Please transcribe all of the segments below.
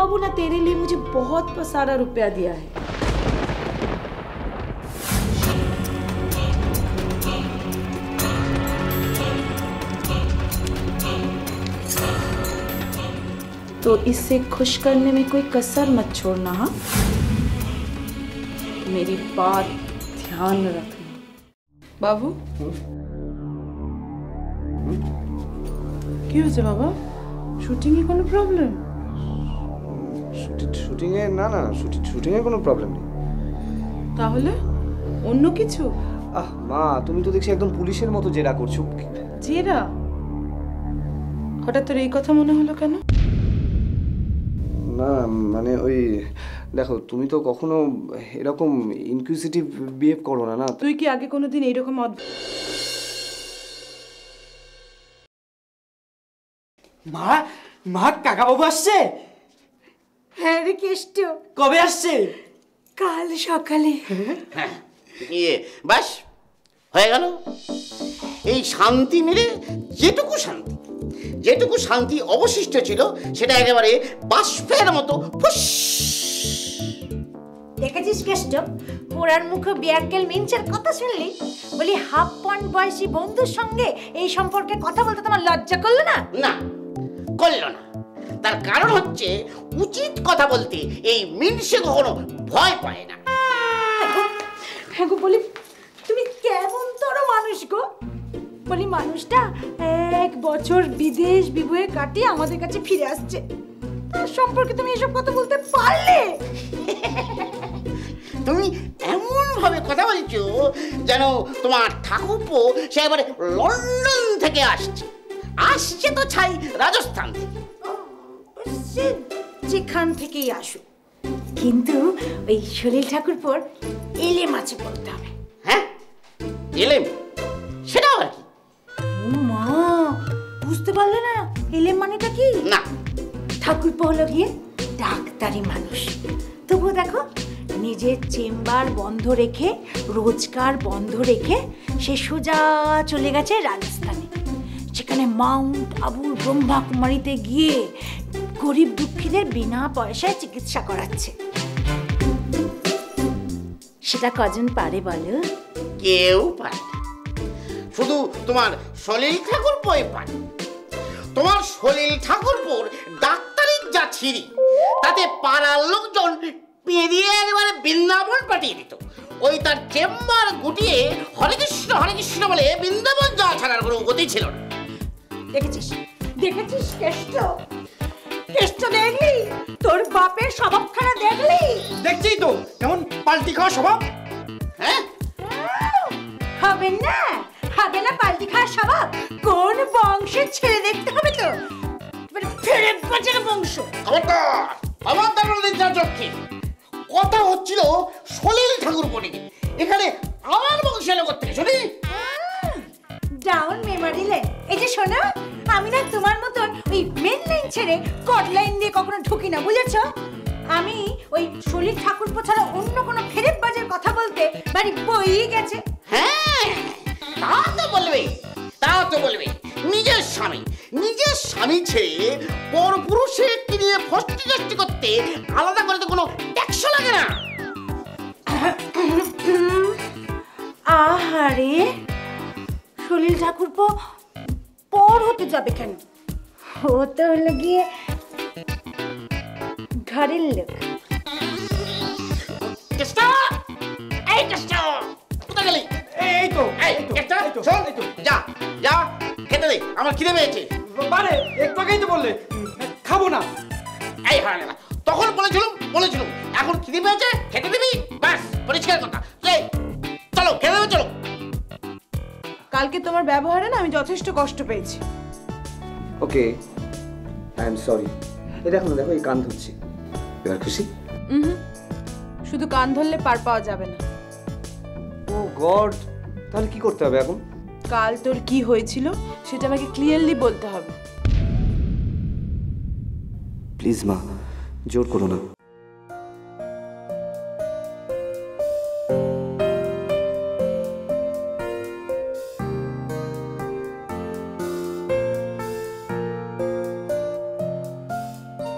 बाबू ना तेरे लिए मुझे बहुत सारा रुपया दिया है। तो इससे खुश करने में कोई कसर मत छोड़ना। हाँ, मेरी बात ध्यान रखना। बाबू কি হয়েছে বাবা? শুটিং এ কোনো প্রবলেম? শুটিং এ না না, শুটিং এ কোনো প্রবলেম নেই। তাহলে অন্য কিছু? মা, তুমি তো দেখছি একদম পুলিশের মতো জেরা করছো। জেরা? হঠাৎ তোর এই কথা মনে হলো কেন? না মানে ওই দেখো, তুমি তো কখনো এরকম ইনকুইজিটিভ বিহেভ করো না। না তুই কি আগে কোনোদিন এইরকম মা মা কাকা বাবু আসছে? হ্যাঁ রে কেষ্ট, কবে আসছে? কাল সকালে। বাস হয়ে গেল। এই শান্তি মিলে যেটুকু শান্তি অবশিষ্ট ছিল সেটা একেবারে বাষ্পের মতো ফুস। দেখেছিস কেষ্ট, পোড়ার মুখে বিয়াক্কেল মিঞ্চের কথা শুনলি? বলি হাফ পয়েন্ট বয়সী বন্ধুর সঙ্গে এই সম্পর্কে কথা বলতে তোমার লজ্জা করলো না? না, করলো না। তার কারণ হচ্ছে উচিত কথা বলতে এই মিনসে কখনো ভয় পায় না। হ্যাঁ গো, বলি তুমি কেমন তোর মানুষ গো? বলি মানুষটা 1 বছর বিদেশ বিভুয়ে কাটিয়ে আমাদের কাছে ফিরে আসছে, তার সম্পর্কে তুমি এসব কথা বলতে পারলে? তুমি এমন ভাবে কথা বলছো যেন তোমার ঠাকুরপো সে এবারে লন্ডন থেকে আসছে তো ছাই রাজস্থান থেকে। সে যেখান থেকেই আসুক, কিন্তু ওই সলিল ঠাকুরপোর এলে মাছে পড়তে হবে। হ্যাঁ, এলেম? সেটা আবার কি? ও মা, বুঝতে পারলে না এলেম মানেটা কি? না। ঠাকুরপো হলো গিয়ে ডাক্তারি মানুষ, তবুও দেখো নিজের চেম্বার বন্ধ রেখে, রোজগার বন্ধ রেখে সে সোজা চলে গেছে রাজস্থানে। সেখানে মাউন্ট আবুর ব্রহ্মাকুমারীতে গিয়ে গরিব দুঃখীদের বিনা পয়সায় চিকিৎসা করাচ্ছে। সেটা কজন পারে বলো? কেউ পারে না, শুধু তোমার সলিল ঠাকুরপোই পারে। তোমার সলিল ঠাকুরপোর ডাক্তারের যা ছিরি, তাতে পাড়ার লোকজন পেরিয়ে একেবারে বৃন্দাবন পাঠিয়ে দিত। ওই তার চেম্বার গুটিয়ে হরে কৃষ্ণ বলে বৃন্দাবন যাওয়া ছাড়ার কোনো গতি ছিল না। দেখেছিস কেষ্ট, দেখলি তোর বাপের স্বভাবখানা? দেখলি? দেখছি তো কেমন পাল্টি খাওয়া স্বভাব। হ্যাঁ, হবে না পাল্টি খাওয়ার স্বভাব? কোন বংশের ছেলে দেখতে হবে তো, ফেরে বাঁচার বংশ। আমার চক্ষে কথা হচ্ছিল সলিল ঠাকুরপো নিয়ে, এখানে আমার বংশের লোক থেকে শুনি। Down memory line. এই যে শোনো, আমি না তোমার মতন ওই মেন লাইন ছেড়ে কট লাইন দিয়ে কখনো ঢুকি না, বুঝেছো? আমি ওই সলিল ঠাকুরপো ছাড়া অন্য কোনো ফেরেব বাজের কথা বলতে বাড়ি বই গেছে। হ্যাঁ, তা তো বলবে। নিজের স্বামী ছেড়ে পরপুরুষের নিয়ে ফষ্টি করতে আলাদা করে তো কোনো ট্যাক্স লাগে না। আহারে, সলিল ঠাকুরপো পর হতে যাবে কেন? হতে হলো গিয়ে ঘরের লোক। কোথায় গেলি? এই তো যা খেতে দে, আমার খিদে পেয়েছে। বারে একটু আগেই তো বললে খাবো না। এই হয় না, তখন বলেছিলাম এখন খিদে পেয়েছে, খেতে দিবি, ব্যাস পরিষ্কার কথা। চলো খেতে দেবে, চলো। কালকে তোমার ব্যবহারে না আমি যথেষ্ট কষ্ট পেয়েছি। ওকে, আই এম সরি। দেখো এই কান ধরছি, এবার খুশি? শুধু কান ধরলে পার পাওয়া যাবে না। ও গড, তাহলে কি করতে হবে এখন? কাল তোর কি হয়েছিল সেটা আমাকে ক্লিয়ারলি বলতে হবে। প্লিজ মা, জোর করো না।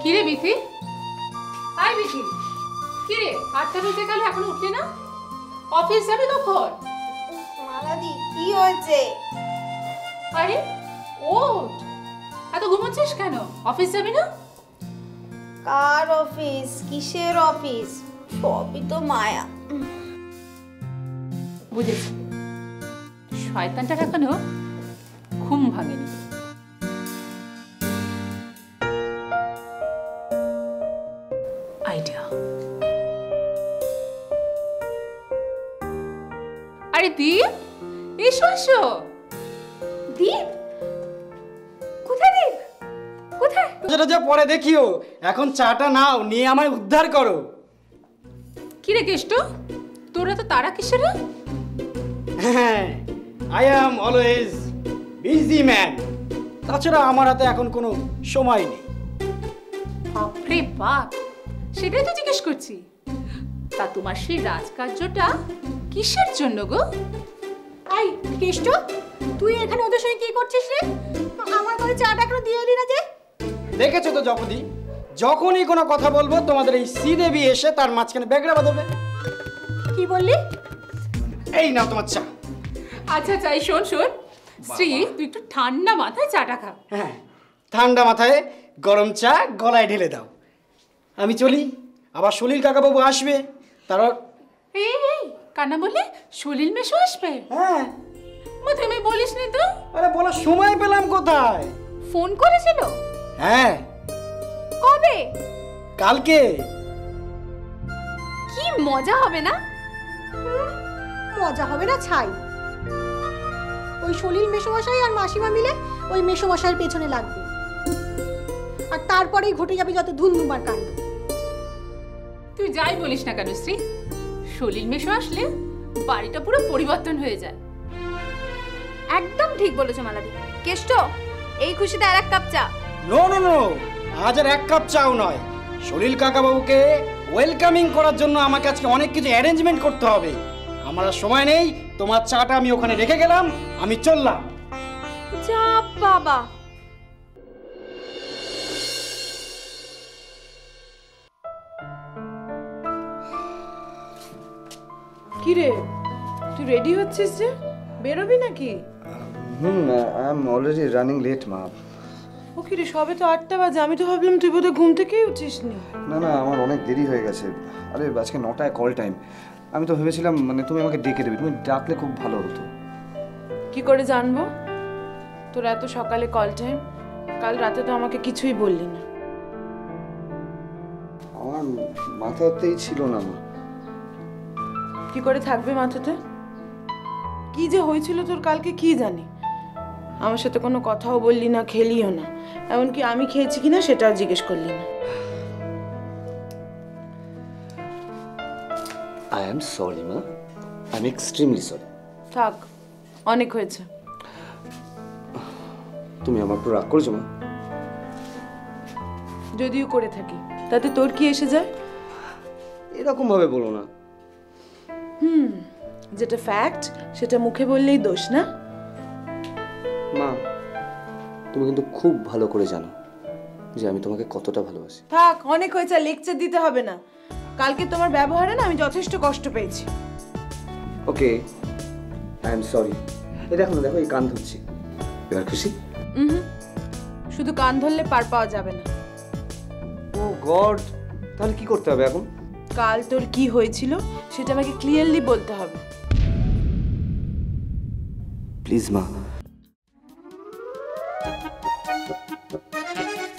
কি রে বিথি, কি রে 8টা বেজে গেল এখনো উঠলি না? অফিস যাবি কখন? মালাদি কি হয়েছে? আরে ওঠ, এত ঘুমোচ্ছিস কেন? অফিস যাবি না? কার অফিস? কিসের অফিস? সবই তো মায়া। বুঝেছি, শয়তানটার এখনো ঘুম ভাঙেনি। আইডিয়া। আরে দীপ, এসো এসো। দীপ কোথায়? দীপ কোথায়? যেটা যা পরে দেখিও, এখন চাটা নাও, নিয়ে আমায় উদ্ধার করো। কি রে কেষ্ট, তোরা তো তারা কিসের রে? হ্যাঁ, I am always busy man. তাছাড়া আমার হাতে এখন কোনো সময় নেই। বাপরে বাপ, সেটাই তো জিজ্ঞেস করছি। তা তোমার সেই রাজকার্যটা কিসের জন্য গো? আই কেষ্ট, তুই এখানে ওদের সঙ্গে কি করছিস রে? আমার ঘরে চাটা এখনো দিয়ে এলি না যে? দেখেছো তো জপদি, যখনই কোনো কথা বলবো তোমাদের এই শ্রীদেবী এসে তার মাঝখানে বেগড়া বাঁধাবে। কি বললি? এই নাও তোমার চা। আচ্ছা চাই, শোন শোন শ্রী, তুই একটু ঠান্ডা মাথায় চাটা খা। হ্যাঁ, ঠান্ডা মাথায় গরম চা গলায় ঢেলে দাও। আমি চলি, আবার সলিল কাকাবাবু আসবে। তারা এই কান্না বললে সলিল মেশো আসবে? হ্যাঁ। তুমি বলিস নি তো? আরে বলার সময় পেলাম কোথায়? ফোন করেছিল? হ্যাঁ। কবে? কালকে। কি মজা হবে না? মজা হবে না ছাই। ওই সলিল মেসোমশাই আর মাসিমা মিলে ওই মেসোমশাইয়ের পেছনে লাগবে, আর তারপরেই ঘটে যাবে যত ধুমধুমার কাণ্ড। তুই যাই বলিস না কেন শ্রী, সলিল মেশো আসলে বাড়িটা পুরো পরিবর্তন হয়ে যায়। একদম ঠিক বলেছো মালাদি। কেষ্ট, এই খুশিতে আর এক কাপ চা। নো নো নো, আজ আর এক কাপ চাও নয়। সলিল কাকাবাবুকে ওয়েলকামিং করার জন্য আমাকে আজকে অনেক কিছু অ্যারেঞ্জমেন্ট করতে হবে। আমার আর সময় নেই। তোমার চাটা আমি ওখানে রেখে গেলাম, আমি চললাম। যা বাবা। কি রে, তুই রেডি হচ্ছিস যে? বেরোবি নাকি? I am already running late মা। ও কি রে, সবে তো 8টা বাজে। আমি তো ভাবলাম তুই বোধহয় ঘুম থেকেই উঠিস নি। না না, আমার অনেক দেরি হয়ে গেছে। আরে আজকে 9টায় কল টাইম। আমি তো ভেবেছিলাম মানে তুমি আমাকে ডেকে দেবে, তুমি ডাকলে খুব ভালো হতো। কি করে জানবো তোর এত সকালে কল টাইম? কাল রাতে তো আমাকে কিছুই বললি না। আমার মাথাতেই ছিল না মা। কি করে থাকবে মাথাতে? কি যে হয়েছিল তোর কালকে কি জানি। আমার সাথে কোনো কথাও বললি না, খেলিও না, এমনকি আমি খেয়েছি কিনা সেটাও জিজ্ঞেস করলি না। আই এম সরি মা, আই এম এক্সট্রিমলি সরি। থাক, অনেক হয়েছে। তুমি আমার উপর রাগ করেছো মা? যদিও করে থাকি, তাতে তোর কি এসে যায়? এরকম ভাবে বলো না। যেটা ফ্যাক্ট সেটা মুখে বললেই দোষ না? মা, তুমি কিন্তু খুব ভালো করে জানো যে আমি তোমাকে কতটা ভালোবাসি। থাক, অনেক হয়েছে, লেকচার দিতে হবে না। কালকে তোমার ব্যবহারে না আমি যথেষ্ট কষ্ট পেয়েছি। ওকে, আই এম সরি। এই দেখো না, দেখো এই কান ধরছি। এবার খুশি? শুধু কান ধরলে পার পাওয়া যাবে না। ও গড, তাহলে কি করতে হবে এখন? কাল তোর কি হয়েছিল সেটা আমাকে ক্লিয়ারলি বলতে হবে। প্লিজ মা।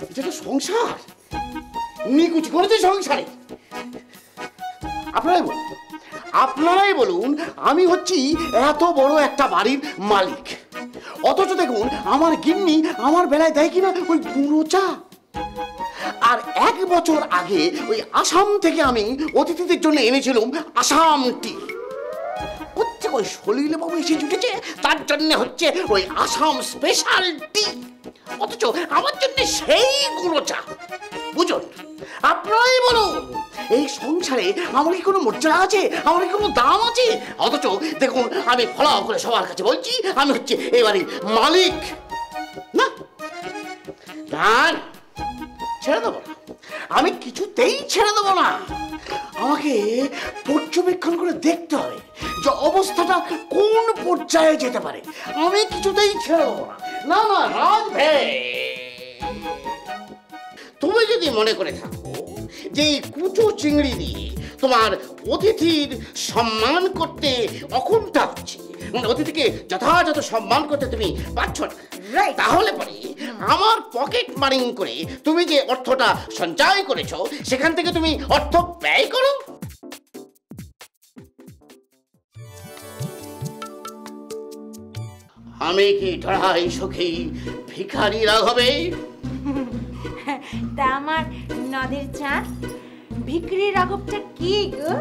এটা তো সংসার, নিকুচি করেছে সংসারে। আপনারাই বলুন, আমি হচ্ছি এত বড় একটা বাড়ির মালিক, অথচ দেখুন আমার গিন্নি আমার বেলায় দেয় কিনা ওই গুঁড়ো চা। আর 1 বছর আগে ওই আসাম থেকে আমি অতিথিদের জন্য এনেছিলাম আসাম টি। হচ্ছে ওই সলিল বাবু এসে জুটেছে, তার জন্য হচ্ছে ওই আসাম স্পেশাল টি, অথচ আমার জন্য সেই গুঁড়ো চা। বুঝুন, আপনারাই বলুন, এই সংসারে আমার কি কোনো মর্যাদা আছে? আমার কি কোনো দাম আছে? অথচ দেখুন আমি ফলাও করে সবার কাছে বলছি আমি হচ্ছে এবারে মালিক। না, ছেড়ে দেবো না। আমি কিছুতেই ছেড়ে দেবো না। আমাকে পর্যবেক্ষণ করে দেখতে হবে যে অবস্থাটা কোন পর্যায়ে যেতে পারে। আমি কিছুতেই ছেড়ে দেবো না। না না রাজ ভাই, তুমি যদি মনে করে থাকো যে এই কুচো চিংড়ি দিয়ে তোমার অতিথির সম্মান করতে অকুণ্ঠা হচ্ছে, অতিথিকে যথাযথ সম্মান করতে তুমি পারছ না, তাহলে পরে আমার পকেট মারিং করে তুমি যে অর্থটা সঞ্চয় করেছো সেখান থেকে তুমি অর্থ ব্যয় করো। আমি কি ঢাই সখী ভিখারি রাঘবে? তা আমার নদের চাঁদ ভিখারি রাঘবটা কি গো?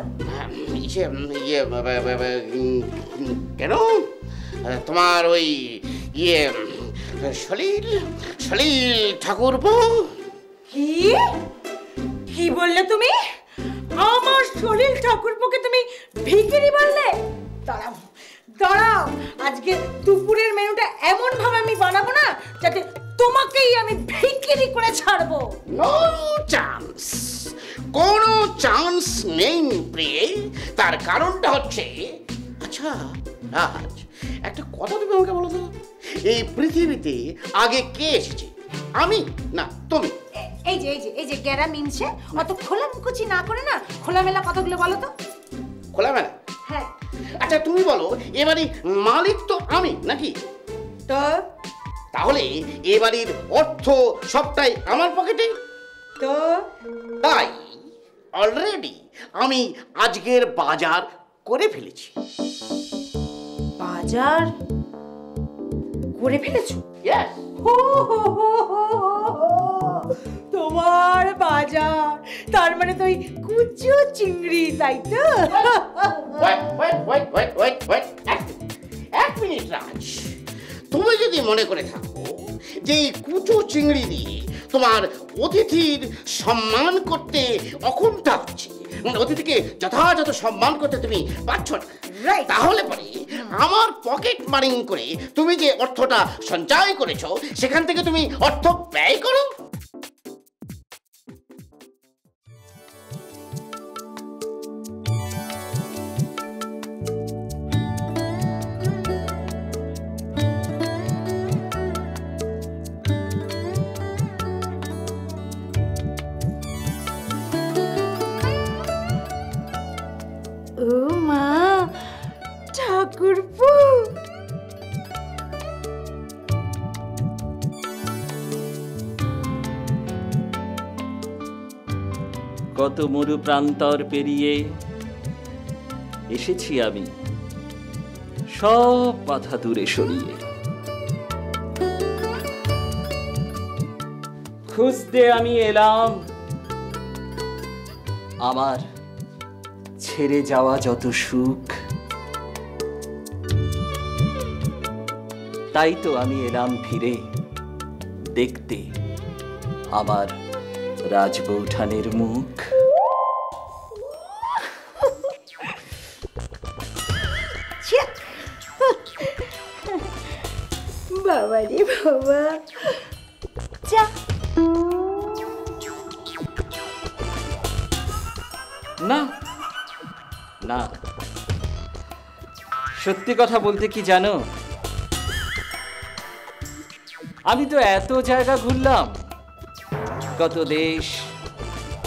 কেন তোমার ওই সলিল সলিল ঠাকুরপো। কি কি বললে তুমি? আমার সলিল ঠাকুরপোকে তুমি ভিখারি বললে? দাঁড়াও দাঁড়াও, আজকে দুপুরের মেনুটা এমন ভাবে আমি বানাবো না যাতে তোমাকেই আমি ভিখারি করে ছাড়বো। নো চান্স, কোনো চান্স নেই প্রিয়ে। তার কারণটা হচ্ছে, আচ্ছা রাজ, একটা কথা তুমি আমাকে বলো তো, এই পৃথিবীতে আগে কে এসেছে, আমি না তুমি? এই যে গেরা মিনছে, অত খোলা মুখুচি না করে না খোলামেলা কথাগুলো বলো তো। খোলামেলা? হ্যাঁ। আচ্ছা তুমি বলো, এবারে মালিক তো আমি নাকি? তো তাহলে এবারের অর্থ সবটাই আমার পকেটে। তো তাই অলরেডি আমি আজকের বাজার করে ফেলেছি। বাজার করে ফেলেছো? Yes. তোমার বাজার তার মানে তো ওই কুচো চিংড়ি, তাই তো? Wait. এক মিনিট রাজ, তুমি যদি মনে করে থাকো যে এই কুচো চিংড়ি দিয়ে তোমার অতিথির সম্মান করতে অকুণ্ঠা হচ্ছে, অতিথিকে যথাযথ সম্মান করতে তুমি পারছ না, তাহলে পরে আমার পকেট মারিং করে তুমি যে অর্থটা সঞ্চয় করেছো সেখান থেকে তুমি অর্থ ব্যয় করো। ও মা, ঠাকুরপো কত মরু প্রান্তর পেরিয়ে এসেছি আমি, সব বাধা দূরে সরিয়ে। খুঁজতে আমি এলাম আমার ছেড়ে যাওয়া যত সুখ, তাই তো আমি এলাম ফিরে দেখতে আমার রাজবৌঠানের মুখ। বাবা রে বাবা, যা। না না, সত্যি কথা বলতে কি জানো, আমি তো এত জায়গা ঘুরলাম, কত দেশ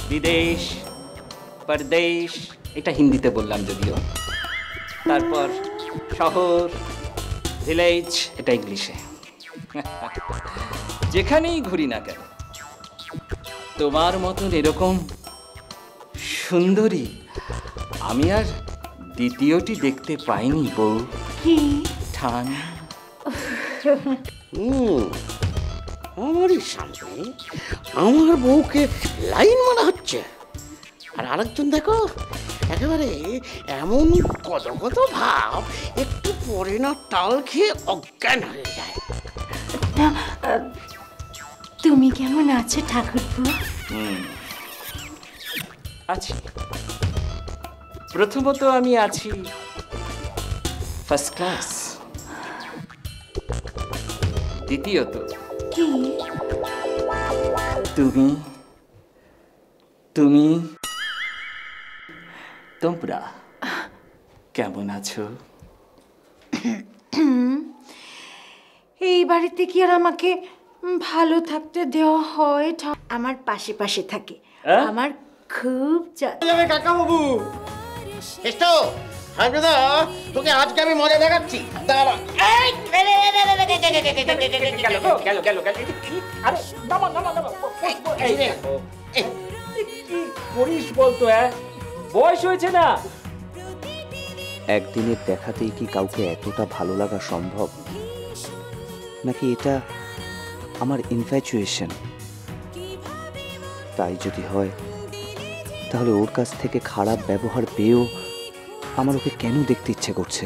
বিদেশ পরদেশ, এটা হিন্দিতে বললাম যদিও, তারপর শহর ভিলেজ, এটা ইংলিশে। যেখানেই ঘুরি না কেন, তোমার মতন এরকম সুন্দরী আমি আর দ্বিতীয়টি দেখতে পাইনি বউ। কি ঠান? আমারই সামনে আমার বউকে লাইন মারা হচ্ছে, আর আরেকজন দেখো একেবারে এমন কত ভাব, একটু পরে না টাল খেয়ে অজ্ঞান হয়ে যায়। তুমি কেমন আছো ঠাকুরপো? আছি, প্রথমত আমি আছি ফার্স্ট ক্লাস, দ্বিতীয়ত কি তুমি তুমি তোমরা কেমন আছো? এই বাড়িতে কি আর আমাকে ভালো থাকতে দেওয়া হয়? আমার পাশে পাশে থাকে, আমার খুব যাবে কাকা বাবু। এসো হাজবেদা, তোকে আজকে আমি মজা দেখাচ্ছি। দাঁড়া। করিস বলতো, বয়স হয়েছে না? একদিনের দেখাতেই কি কাউকে এতটা ভালো লাগা সম্ভব, নাকি এটা আমার ইনফ্যাচুয়েশন? তাই যদি হয় তাহলে ওর কাছ থেকে খারাপ ব্যবহার পেয়েও আমার ওকে কেন দেখতে ইচ্ছে করছে?